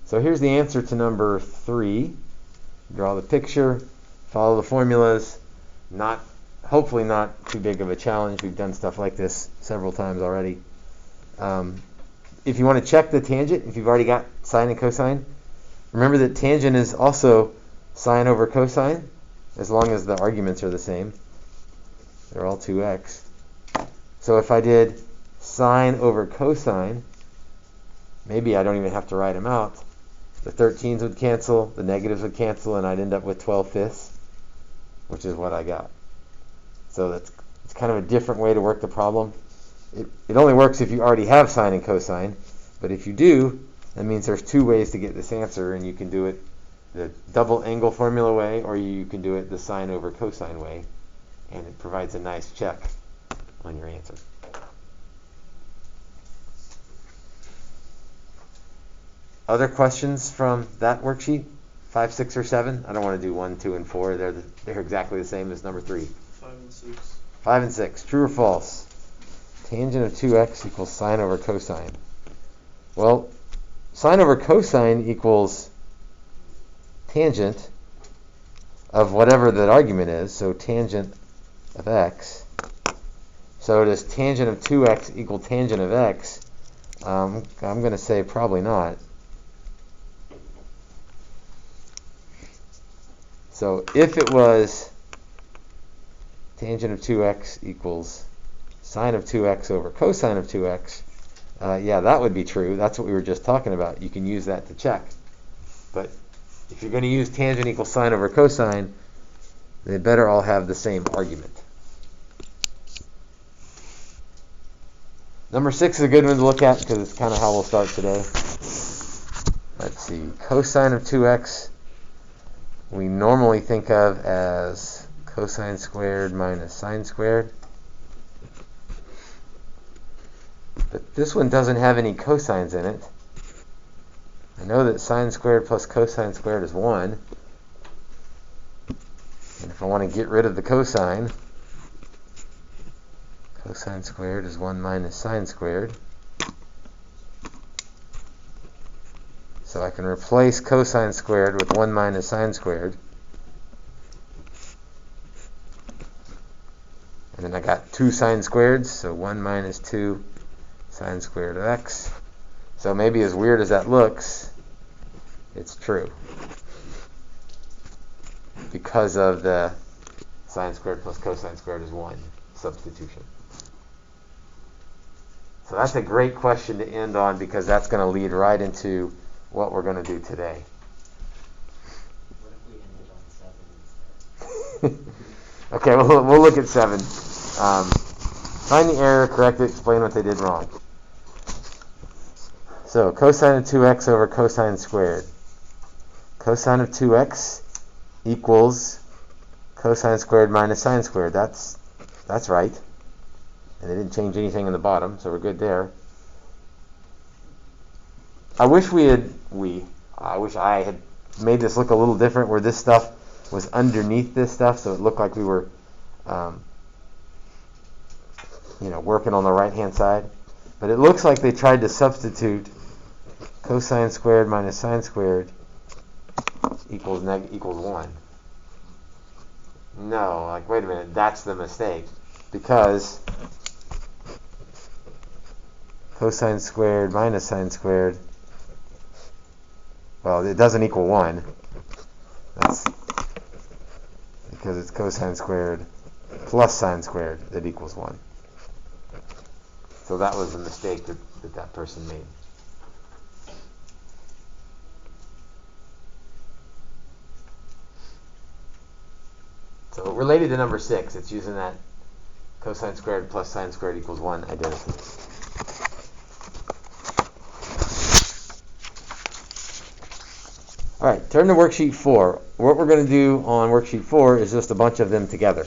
So here's the answer to number 3. Draw the picture, follow the formulas. Hopefully not too big of a challenge. We've done stuff like this several times already. If you want to check the tangent, if you've already got sine and cosine, remember that tangent is also sine over cosine, as long as the arguments are the same. They're all 2x. So if I did sine over cosine, maybe I don't even have to write them out. The 13s would cancel, the negatives would cancel, and I'd end up with 12/5, which is what I got. So it's kind of a different way to work the problem. It only works if you already have sine and cosine, but if you do, that means there's 2 ways to get this answer, and you can do it the double angle formula way, or you can do it the sine over cosine way, and it provides a nice check on your answer. Other questions from that worksheet? 5, 6, or 7? I don't want to do 1, 2, and 4. They're exactly the same as number 3. 5 and 6. 5 and 6. True or false? Tangent of 2x equals sine over cosine. Well, sine over cosine equals tangent of whatever that argument is, so tangent of x. So does tangent of 2x equal tangent of x? I'm going to say probably not. So if it was tangent of 2x equals sine of 2x over cosine of 2x, yeah, that would be true. That's what we were just talking about. You can use that to check. But if you're going to use tangent equals sine over cosine, they better all have the same argument. Number 6 is a good one to look at because it's kind of how we'll start today. Let's see. Cosine of 2x we normally think of as cosine squared minus sine squared. But this one doesn't have any cosines in it. I know that sine squared plus cosine squared is 1. And if I want to get rid of the cosine, cosine squared is 1 minus sine squared. So I can replace cosine squared with 1 minus sine squared. And then I got 2 sine squareds, so 1 minus 2 sine squared of x. So maybe as weird as that looks, it's true. Because of the sine squared plus cosine squared is 1 substitution. So that's a great question to end on because that's going to lead right into what we're going to do today. What if we ended on 7 instead? Okay, we'll look at 7. Find the error, correct it, explain what they did wrong. So cosine of 2x over cosine squared. Cosine of 2x equals cosine squared minus sine squared. That's right. And they didn't change anything in the bottom, so we're good there. I wish I had made this look a little different where this stuff was underneath this stuff, so it looked like we were working on the right-hand side. But it looks like they tried to substitute cosine squared minus sine squared equals 1. No, wait a minute, that's the mistake. Because cosine squared minus sine squared, well, it doesn't equal 1. That's because it's cosine squared plus sine squared that equals 1. So that was the mistake that person made. So related to number 6, it's using that cosine squared plus sine squared equals 1 identity. All right, turn to worksheet 4. What we're going to do on worksheet 4 is just a bunch of them together.